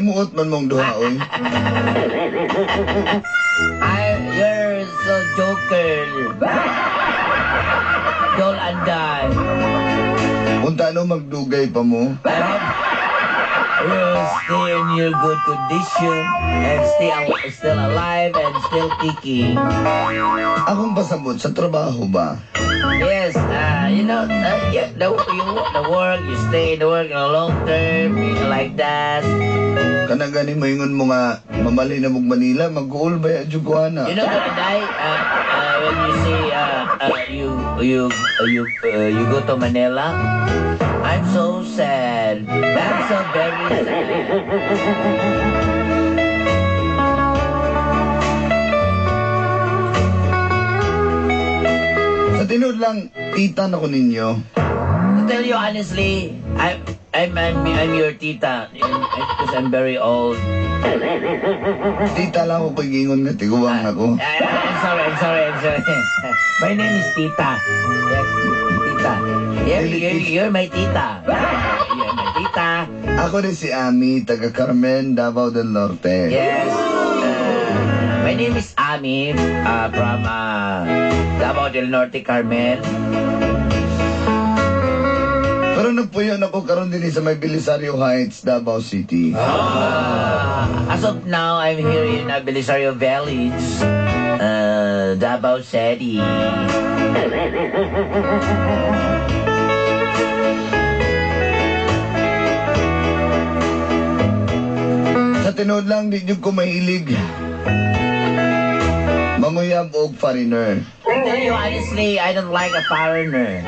himuot man mong duha, oy. You're so joker. Don't anday. Unta no magdugay pa mo? I hope you stay in your good condition and still alive and still kicking. Akong pasabot sa trabaho ba? Yes, yeah, the work, you stay in the work in a long term, like that. Kana gani mo ingon mo nga mamali na mong Manila, mag-uul ba ya Juguana? You know what, Day? When you say you go to Manila, I'm so sad. I'm so very sad. Sa tinod lang, tita na ko ninyo. To tell you honestly, I'm your tita because I'm very old. Tita lang ako pag-ingon nga tiguwang ako. I'm sorry. My name is Tita. Yes, Tita. You're my tita. You're my tita. Ako rin si Ami, taga Carmen, Davao del Norte. Yes. My name is Ami from Davao del Norte, Carmen. Pero nagpuyon ako karon din sa may Belisario Heights, Davao City. As of now, I'm here in Belisario Village, Davao City. Sa tinod lang, di nyo ko mahilig. Manguyab o foreigner. To tell you honestly, I don't like a foreigner.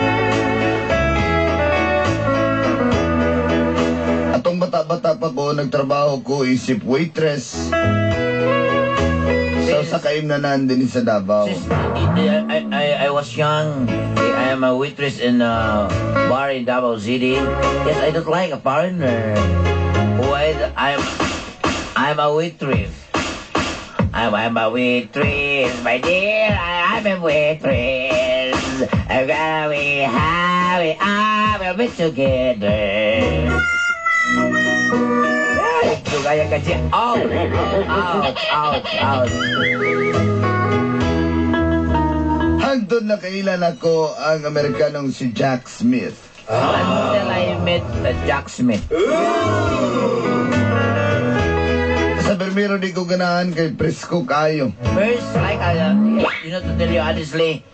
Atong bata-bata pa ko, nagtrabaho ko, isip waitress. Sa kaimnanan din sa Davao. I was young. I am a waitress in a bar in Davao City. Yes, I don't like a foreigner. I'm a waitress. I'm a waitress, my dear. I'm a waitress. I'm gonna be happy. We'll be together. Gaya kasi, out. Hangtod na kailan ako ang Amerikanong si Jack Smith. Until I met Jack Smith. Sa Bermero di ko ganahan kay presko kayo. First, like, to tell you honestly,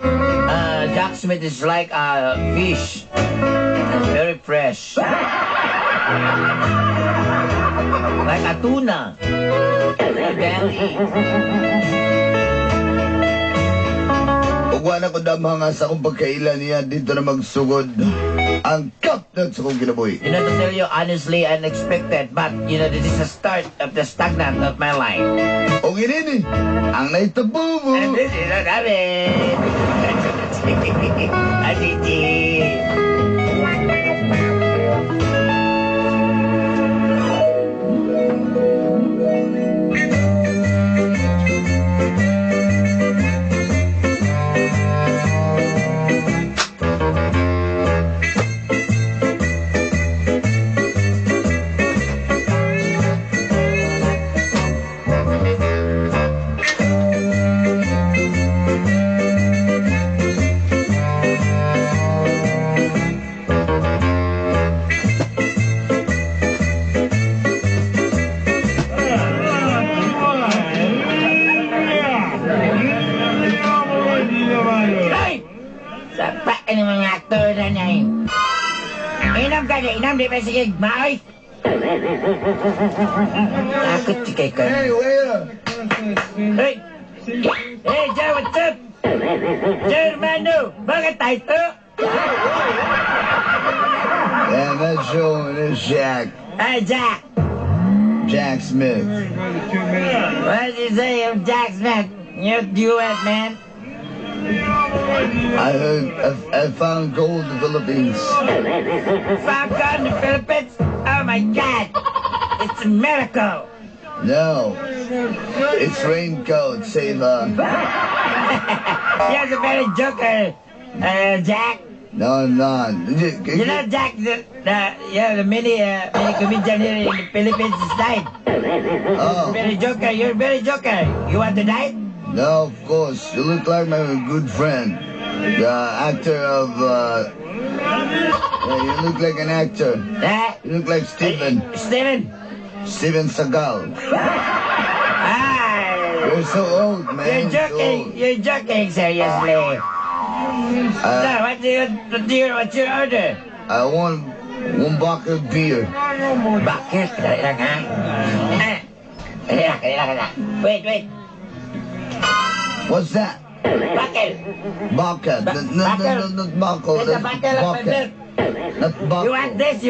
Jack Smith is like a fish. Very fresh. Like a tuna. Belly. Ugwa na ko damang sa akong pagkailan niya dito na magsugod ang Gapnud sa kong kinabuhi. To tell you honestly, unexpected, but, this is the start of the stagnant of my life. O ginini, ang naitabo mo. And this is what happened. Aditi. Inam di pa sige, maoy. Takot si kay ka. Hey, waiter! Hey! Hey, Jay, what's up? Jay, hermano, bakit tayo to? Yeah, that's your is Jack. Hey, Jack. Jack Smith. What did you say of Jack Smith? You're U.S., man. I found gold in the Philippines. Found gold in the Philippines? Oh, my God. It's a miracle. No. It's raincoat, saver. You're a very joker, Jack. No, I'm not. You know, Jack, the many comedian here in the Philippines is died. Oh, Very joker. You're very joker. You want to die? no, of course. You look like my good friend, the actor of. Yeah, you look like an actor. You look like Steven Seagal. Ah, You're so old, man. you're joking. You're joking, seriously. Sir, what's your order? I want one bucket of beer. Bakit? Dali lang, ha? Dali lang. Wait. What's that? Bakit? Bucket. No, not buckle. There's a bucket of Bucket. Not buckle. You want this?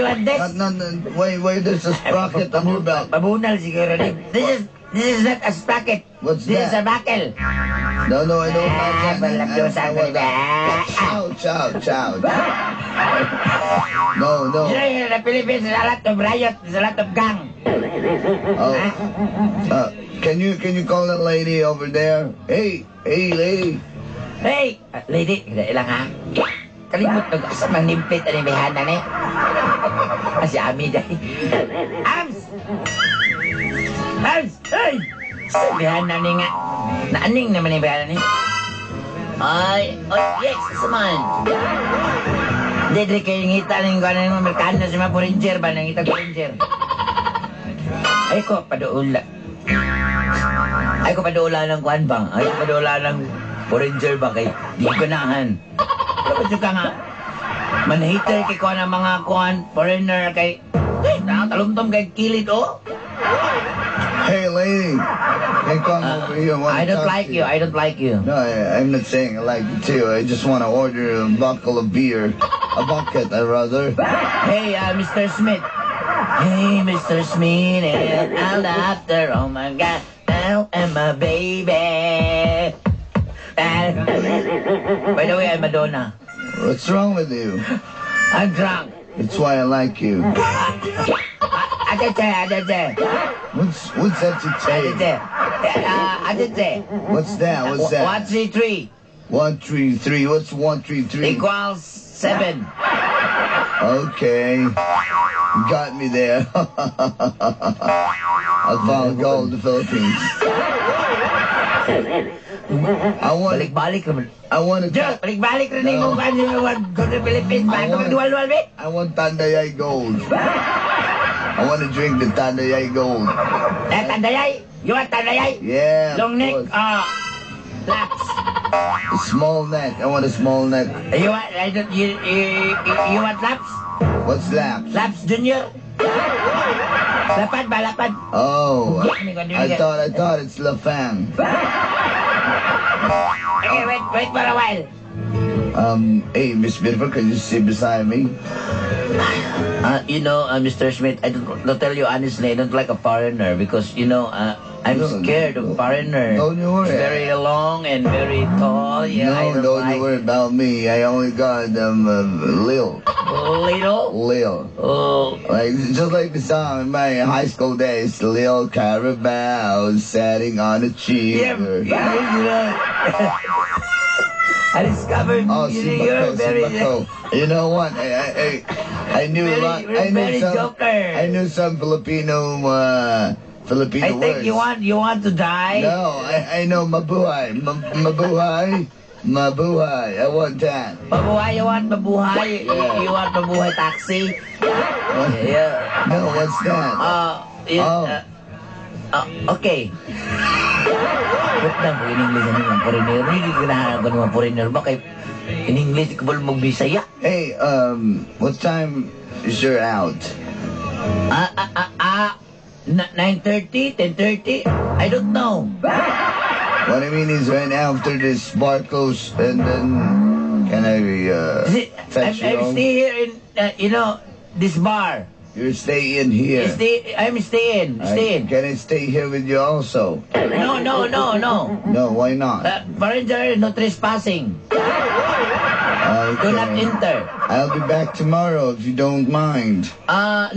No. Wait, there's a sprocket on your belt. Mabunal siguro. This is not a sprocket. What's This is a that? buckle. No, I don't like that. Balabyosan I want that. Chow. No. You know, in the Philippines, there's a lot of riot. There's a lot of gang. Oh. Can you call that lady over there? Hey, lady. Hey, lady, dali lang, ha? Kalimut na sa manimpit ang imihanan, eh. Si Ami, dahil. Ams! Hey! Imihanan ni nga. Naaning naman imihanan, eh. Yes, saman. Dede kayo ngita ng gano'n ng Amerikano sa mga Foreigner ba? Nang ngita Foreigner. Ay ko, paduula. Ay ko paduula ng kuhan bang? Ay ko paduula ng Foreigner ba? Kay di ko ganahan. Pero pa ka nga. Manhater kay kuhan ng mga kuhan Foreigner kay... talumtom kay kilid, oh. Hey, lady. Hey, come over here. I don't like you. No, I'm not saying I like you too. I just want to order a buckle of beer. A bucket, rather. Hey, Mr. Smith. Hey, Mr. Smith. And after, oh my God. Now I'm a baby. By the way, I'm Madonna. What's wrong with you? I'm drunk. It's why I like you. Adete. What's that you say? Adete. What's that? 133 133. What's 133? equals 7. Okay. You got me there. I found gold in the Philippines. Balik-balik naman. I want to. Diyos, balik-balik rin yung mga go to Philippines. Bago magduwal-duwal, bit. I want Tandayay gold. I want to drink the Tandayay gold. Tandayay? You want Tandayay? Yeah. Long of neck, course. laps. A small neck. I want a small neck. You want laps? What's laps? Laps Junior? Lapad ba? Lapad? Oh, I thought it's Lafang. Okay, wait for a while. Hey, Miss Beautiful, can you sit beside me? Mr. Smith, to tell you honestly, I don't like a foreigner because, I'm scared of foreigner. Don't you worry. It's very long and very tall. Yeah, I Don't like you worry about me. I only got Lil. Little? Oh. Like just like the song in my high school days, Lil Carabao sitting on a chair. Yeah. I discovered you're very... You know what? I knew a lot. I knew some Filipino words. I think you want to die. No, I know mabuhay. Mabuhay. I want that. Mabuhay, you want mabuhay? Yeah. You want mabuhay taxi? Yeah. No, what's that? Okay. Ba't lang po in English ng mga foreigner? Hindi ganahanap ko ng mga foreigner ba? Kaya in English, di ko ba mag-Bisaya? Hey, what time is your out? 9:30, 10:30? I don't know. What I mean is right after this bar close, and then can I fetch you I'm home? stay here in, this bar. You're staying here. I'm staying. Can I stay here with you also? No. No, why not? Foreigner, no trespassing. Do not enter. I'll be back tomorrow if you don't mind.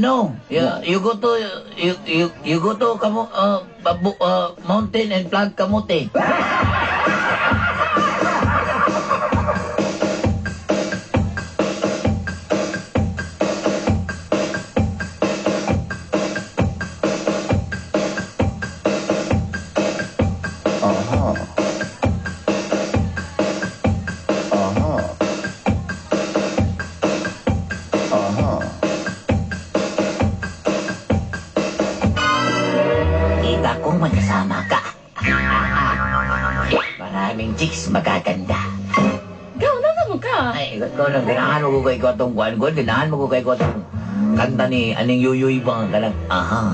No. You go to mountain and plant kamote. chicks magaganda. Gaw na naman ka. Ay, ikaw na, ganahan mo ko kay ko itong kuhan ko, ganahan mo ko kay ko itong kanta ni Aning Yuyuy bang kalang, aha,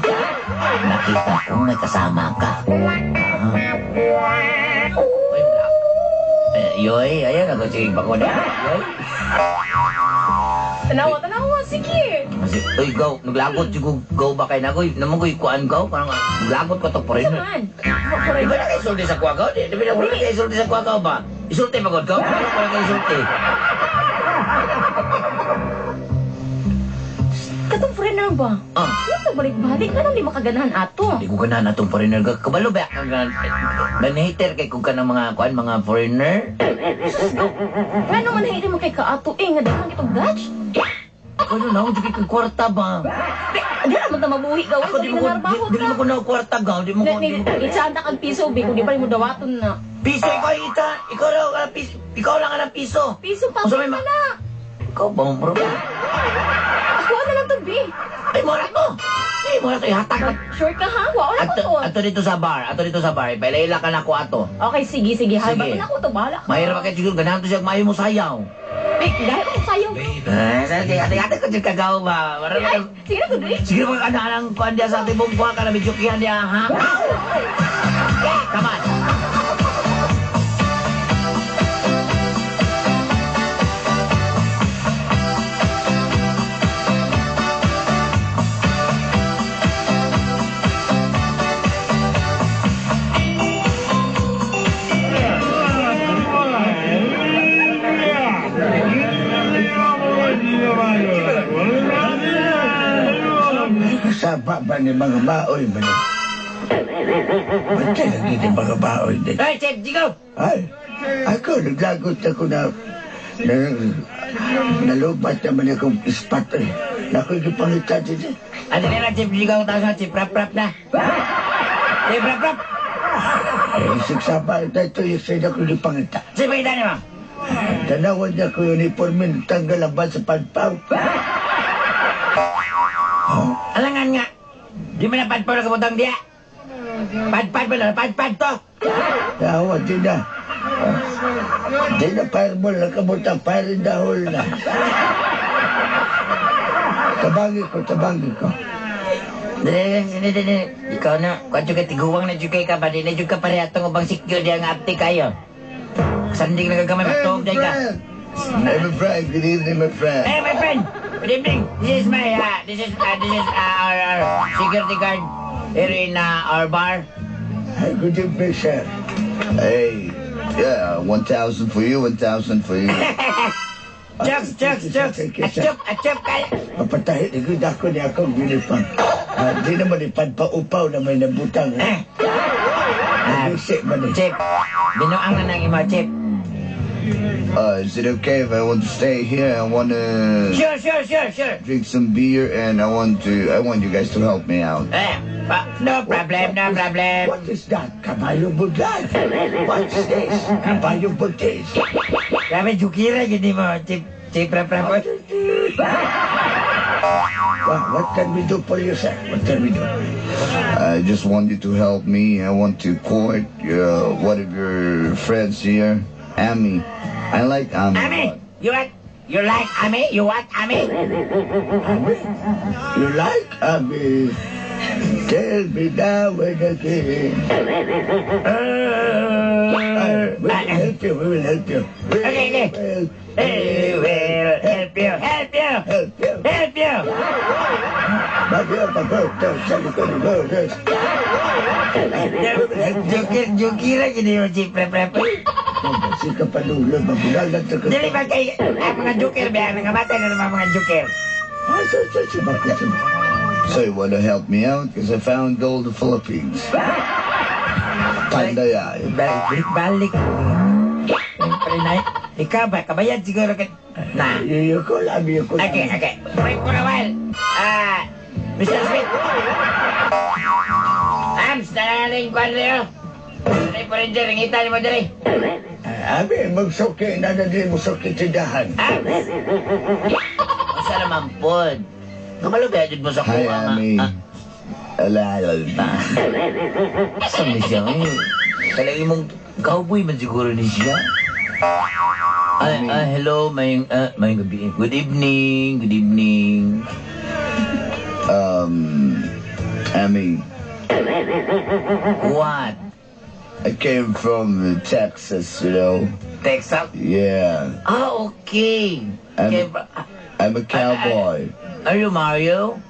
nakita kong may kasama ka. Aha. Uy, black. Yoy, ayan ako, sige, bako na. Yoy. Tanawa, sige. Kasi, uy, gaw, naglagot yung gaw ba kayo na, uy, naman ko kuhan gaw, parang naglagot ko ito po rin. Saman. Di ba na kayo isulti sa kuha gaw? Di ba na kayo isulti sa kuha gaw ba? Isulti ba gaw? Ano ko na kayo isulti? Katong foreigner ba? Ah. Ito balik-balik na lang di makaganahan ato. Hindi ko ganahan atong foreigner. Kabalo ba? Manhater kay kung ka ng mga kuhan, mga foreigner? Ano man hindi mo kay kaato nga daghang itong Dutch? Ano na, hindi kay kwarta ba? Di naman ta mabuhi gawin Ako sa di mo ko, ginarbaho di mo ko na kwarta gaw. Di mo ko, Itsanda kang piso, bi, kung di pa rin mo dawaton na. piso ikaw ita. Ikaw lang ka ng piso. Ikaw lang ka ng piso. Piso pa Kung sa may na na. Ikaw ba mo bro? Ako na lang to, bi. Ay, mora ko. Ay, mora ko. Ihatag ka. Sure ka ha? Wala ko to. Ato dito sa bar. Ato dito sa bar. Pailaila ka na ko ato. Okay, sige. Halba Sige. na ako to, bahala ka. Mahirap ka siguro. Ganahan to siya. Mayo mo sayaw. Dahil ako sayo. Sige, ate ko siya kagaw ba? Marami ka. Sige na, Kudri. Sige mo ka na lang kuhan diya sa ating bungkuha ka na medyo kihan diya, ha? Come on. Kasama ba ni mga baoy ba ni? Ba't lagi ni mga baoy din? Hey, Chef, Jigo! Ay, ako naglagot ako na nalubat naman akong ispat eh. Nako'y gipangita din eh. Ano nila, Chef Jigo? Tapos na, Chef Rap na. Chef Rap! Eh, sigsaba ito yung sa'yo ako gipangita. Chef, pakita niyo, ma'am. Tanawan niya ko yung uniforme, tanggal ang ba sa pagpaw. Alangan nga. Di mo na padpaw na kabutang diya. Padpad mo na, padpad to. Tawa, di na. Di na fireball na kabutang, fire in the hole na. Tabangi ko. Dili. Ikaw na, kung ka tiguwang na jukay ka ba, di na jukay pareha itong ubang secure diya nga apti kayo. Sanding na gagamay, matawag diya ka. Hey, my friend. Good evening, my friend. Hey, my friend. Good evening. This is our security guard here in our bar. Hey, good evening, sir. Hey, yeah, 1,000 for you, 1,000 for you. Chucks. Achok kayo. Papatahi, nagod ako ni akong uniform. Di naman ipadpaupaw na may nabutang. Nabisik ba ni? Chip, binuang na ng imo, Chip. Is it okay if I want to stay here? I want to Sure. drink some beer, and I want you guys to help me out. No problem. What is that? Kabayo bulag. What is this? Kabayo butis. Grabe, jukira gini mo, Chip. Rap. What can we do for you, sir? What can we do? I just want you to help me. I want to court one of your friends here, Amy. I like Amy. Ami, you like Ami? You want Ami? Amy? You like Amy? Tell me now when again. We will help you. Okay. We will help you. Jukira gini mo, Chip. Rap. Kasi kapanulog, mabunalan sa Dili ba kay mga jukir ba? Nangamatay na naman mga jukir. So you want to help me out? Because I found gold in the Philippines. Pandaya. Balik. Ikaw ba? Kabayad siguro ka. Na. Yoko lang. Okay. Wait for a while. Mr. Smith. Ams, nanaling kwan rin. Ay, po rin dyan. Ringita mo dyan. Abi, magsuki na din mo sa kitidahan. Ams. Masa naman po. Kamalubedid mo sa Hi, kuha nga. Amy. Alala. Asa mo siya? Talagang mong Cowboy man siguro ni siya. Hello, may gabi. Good evening, good evening. Amy. What? I came from Texas, you know. Texas? Yeah. Okay. I'm a cowboy. Are you Mario?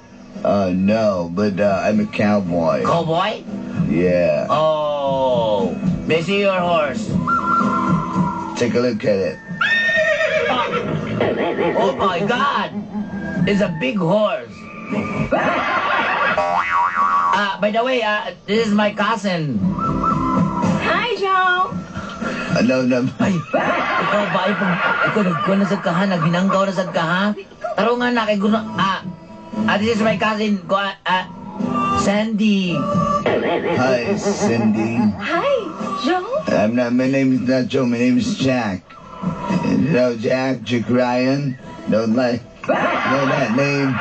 No, but I'm a cowboy. Cowboy? Yeah. Oh, may I see your horse? Take a look at it. Oh my God! It's a big horse. By the way, this is my cousin. Hi, Joe. No. Ay, ikaw ba? Ikaw nagkuhan na sa kaha, naghinanggaw na sa kaha. Taro nga na, kay Guno. This is my cousin, Sandy. Hi, Cindy. Hi, Joe. My name is not Joe, my name is Jack. You know Jack Ryan? Don't know that name.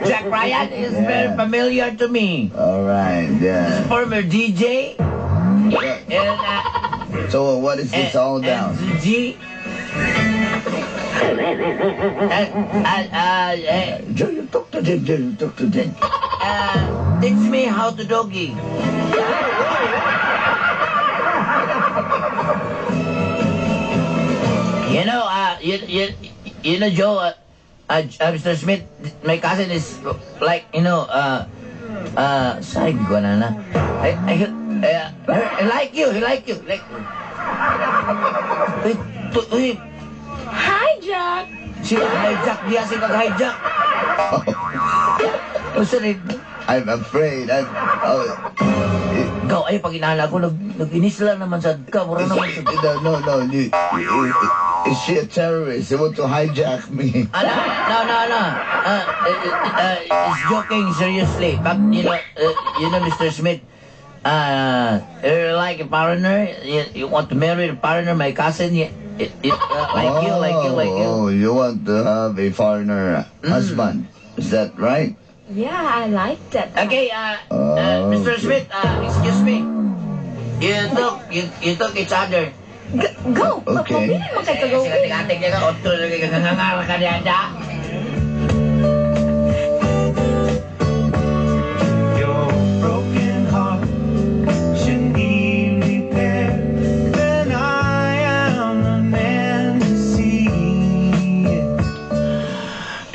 Jack Ryan is very familiar to me. Alright, yeah. Former DJ. And, So what is this all about? Joe, you talk to them. Teach me how to doggy. You know, Joe, Mr. Smith, my cousin is like, sorry, I like you. Like, wait, Hi, Jack. si hijack dia, si kag-hijack. Oh, sorry. I'm afraid. Ikaw, ay, pag inahala ko, nag-inis lang naman sa ka. Mura naman sa... No. Is she a terrorist? They want to hijack me. No. It's joking, seriously. But, Mr. Smith, you're like a foreigner. You want to marry a foreigner, my cousin. Like you. Oh, you want to have a foreigner husband. Is that right? Yeah, I like that. Okay, Mr. Smith, excuse me. You took each other. Go. Okay. Mapili mo kay kagawi. Sige, ka, otto, nangangara ka niya. Your broken heart should need repair. Then I am the man to see it.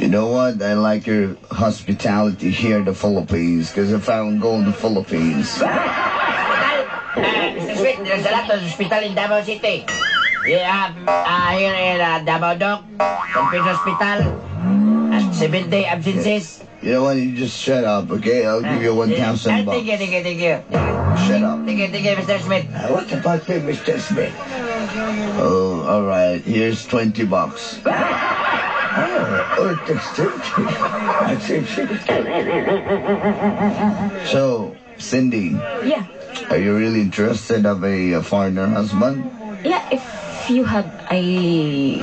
You know what? I like your hospitality here in the Philippines because I found gold in the Philippines. Mr. Smith, there's a lot of hospital in Davao City. Yeah, here in Davao Doc, Confidence Hospital, 7-day absences. You know what? You just shut up, okay? I'll give you 1,000 bucks. Thank you. Shut up. Thank you, Mr. Smith. What about you, Mr. Smith? Oh, all right. Here's 20 bucks. So, Cindy. Yeah. Are you really interested of a foreigner husband? Yeah, if you have a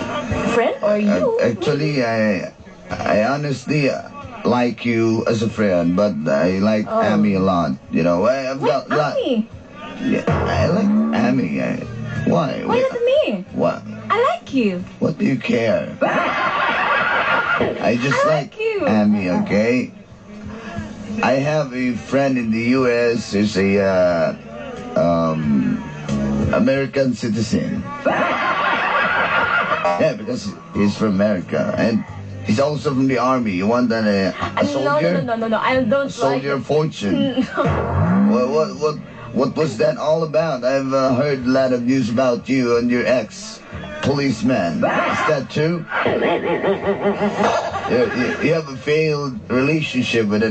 friend or you. Actually, I honestly like you as a friend, but I like Amy a lot. You know, I've got Amy? Yeah, I like Amy. Why? Why not me? What? I like you. What do you care? I just like you. Amy, okay? I have a friend in the U.S. who's a American citizen. Yeah, because he's from America, and he's also from the army. You want a soldier? No. I don't Soldier like of fortune. What was that all about? I've heard a lot of news about you and your ex-policeman. Is that true? You have a failed relationship with a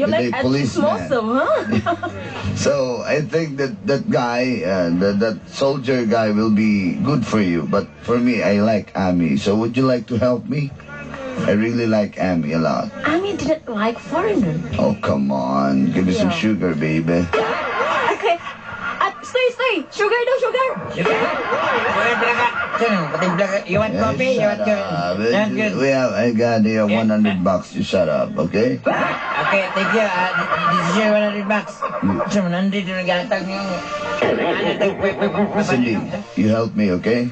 like policeman. huh? So I think that guy, that soldier guy, will be good for you. But for me, I like Amy. So would you like to help me? I really like Amy a lot. Amy didn't like foreigner. Oh, come on. Give me some sugar, baby. Okay. Stay. Sugar daw, sugar. Sugar talaga. Patimpla ka. You want coffee? You want good? You want good? I got here $100. You shut up, okay? Okay, thank you. This is your $100. So, 100 yung nagatag niyo. Cindy, you help me, okay?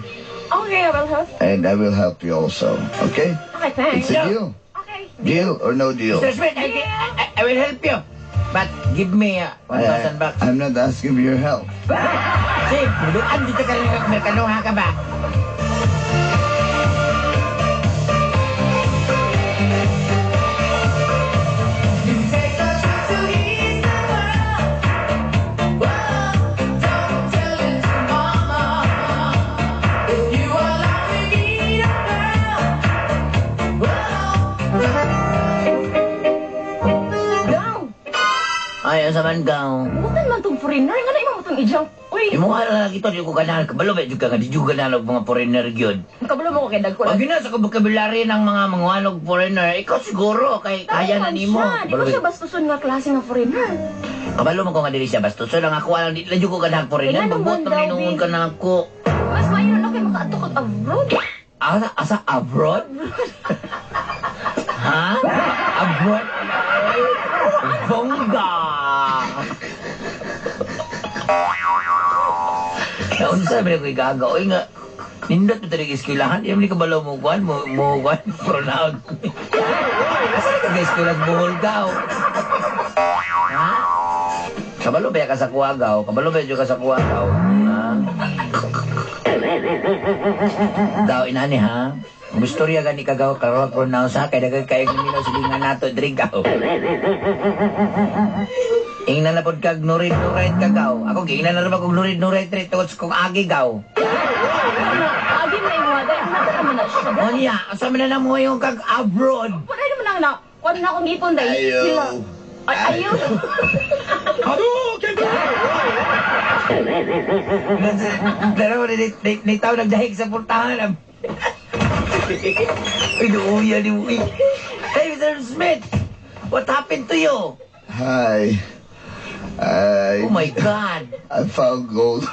Okay, I will help. And I will help you also, okay? Okay, thanks. It's a deal. Okay. Deal or no deal? Mr. Smith, I will help you. But give me $1,000. I'm not asking for your help. Sige, buduan dito ka lang. Merkanuha ka ba? Ay, sa man gaw. Bukan man tong foreigner. Nga na imang itong ijang. Uy, Imo ala gito di ko kanal kabalo ba jud ka nga di jud kanal og mga foreigner gyud. kabalo mo ko kay dagko. Pag gina sa vocabulary ng mga manguanog foreigner, ikaw siguro kay kaya na nimo. Di ko siya bastuson nga klase nga foreigner. Kabalo mo ko nga dili siya basto. So lang ako alang di la jud ko kanal foreigner, Kaya naman magbot daw, na minuon Big. ka na ako. Mas mayroon ako makaatok at abroad. Asa abroad? Ha? Abroad? Bongga! Unsa ba ko igaga? Oy nga, nindot mo talaga eskwelahan. Yung ni kabalo mo kuhan, mo kuhan, pronoun. Asa ka ga-eskwelahan buhol gaw? Ha? Kabalo ba ka sa kuwagaw? Kabalo ba ka sa kuwagaw? Ha? Daw inani ha? Umistorya gani kagaw karon pronounce ha kay dagag kayo minaw silingan nato drink gaw. Ingnan na pod kag nurid kagaw. Ako giingnan na rin kog nurid tuod kong agi gaw. Agi na imo dai. Nata naman na siya. O niya, asa man na mo yung kag abroad. Wala naman lang na. Kuan na akong ipon dai. Ayaw. Sila. Ay, ayaw. Pero ni tao nagdahig sa portahan. Ay, uuya ni Uy. Hey, Mr. Smith! What happened to you? Hi. Oh my God! I found gold.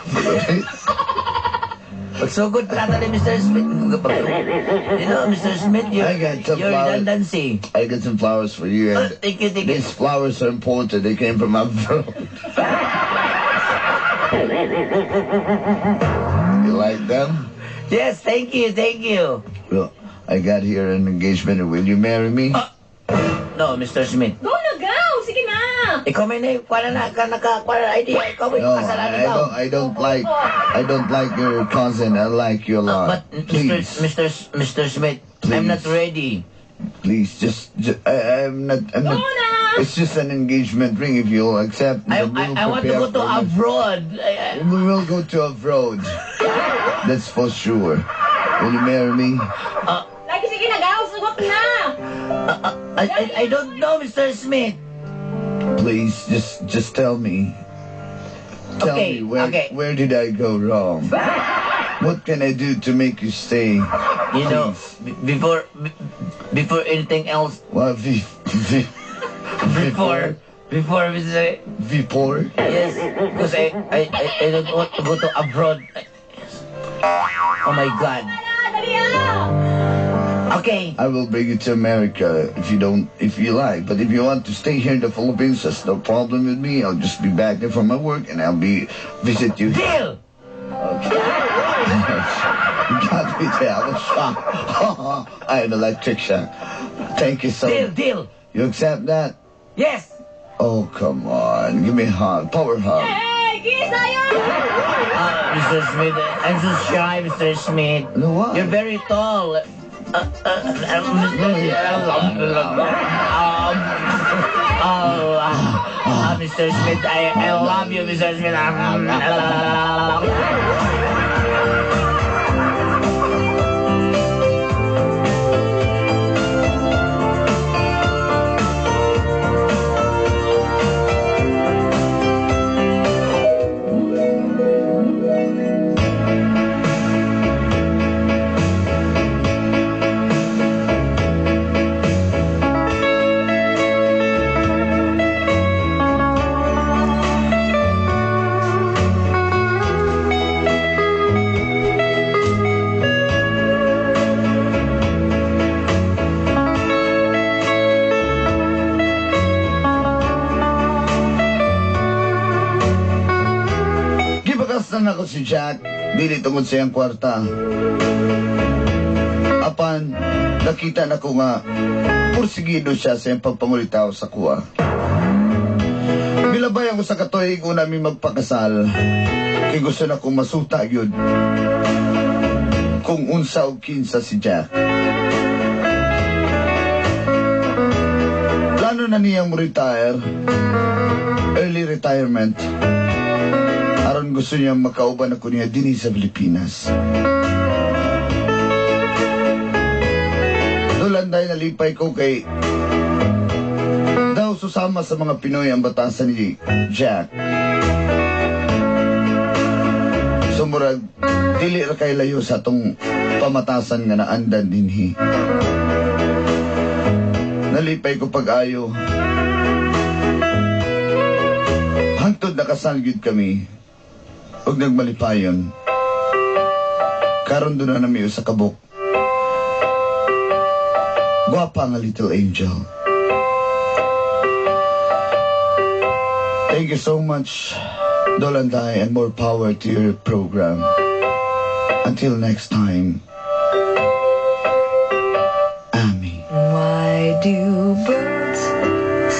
Pagsugod plata ni Mr. Smith. You know, Mr. Smith, I got some your flowers. redundancy. I got some flowers for you. And Thank you, thank you. these flowers are important. They came from abroad. You like them? Yes, thank you, thank you. Well, I got here an engagement. Will you marry me? No, Mr. Smith. Go na, go! Sige na! Ikaw may kuwala na idea. Ikaw may No, kasalan ikaw. I don't like your cousin. I like you a lot. But Please, Mr. Smith, I'm not ready. please, I'm not. Go na! It's just an engagement ring. If you'll accept, I then we'll want to prepare go to for you. abroad. We will go to abroad. That's for sure. Will you marry me? Lagi sige na, go! Sugot na! I don't know, Mr. Smith. Please, just tell me. Tell Okay, me okay. where did I go wrong? What can I do to make you stay? You know, before anything else, Well, before Mr. before. Yes, because I don't want to go to abroad. Oh my God. Dali ah! Okay. I will bring you to America if you like. But if you want to stay here in the Philippines, that's no problem with me. I'll just be back there from my work and I'll visit you. Deal. Okay. You got me there. I was shocked. I had electric shock. Thank you so much. Deal. You accept that? Yes. Oh, come on. Give me a hug. Power hug. Hey, kiss tayo! Mr. Smith, I'm so shy, Mr. Smith. No, what? You're very tall. Mr. Smith, I love you, Mr. Smith. Nagpangutang ako si Jack, dili tungod sa iyang kwarta. Apan, nakita na ko nga, pursigido siya sa iyang pagpangulitaw sa kuha. Milabay ako sa katoy kung namin magpakasal, kay gusto na kong masuta yun. Kung unsa o kinsa si Jack. Plano na niyang retire, early retirement. Aron gusto niya makauban ako niya din sa Pilipinas. Dolanday nalipay ko kay daw susama sa mga Pinoy ang batasan ni Jack. Sumurag, dili ra kay layo sa atong pamatasan nga naandan dinhi. Nalipay ko pag-ayo. Hangtod nakasal gyud kami. Ug nagmalipayon. Karon doon na nami sa kabuk. Guwapa nga little angel. Thank you so much, Dolanday, and more power to your program. Until next time.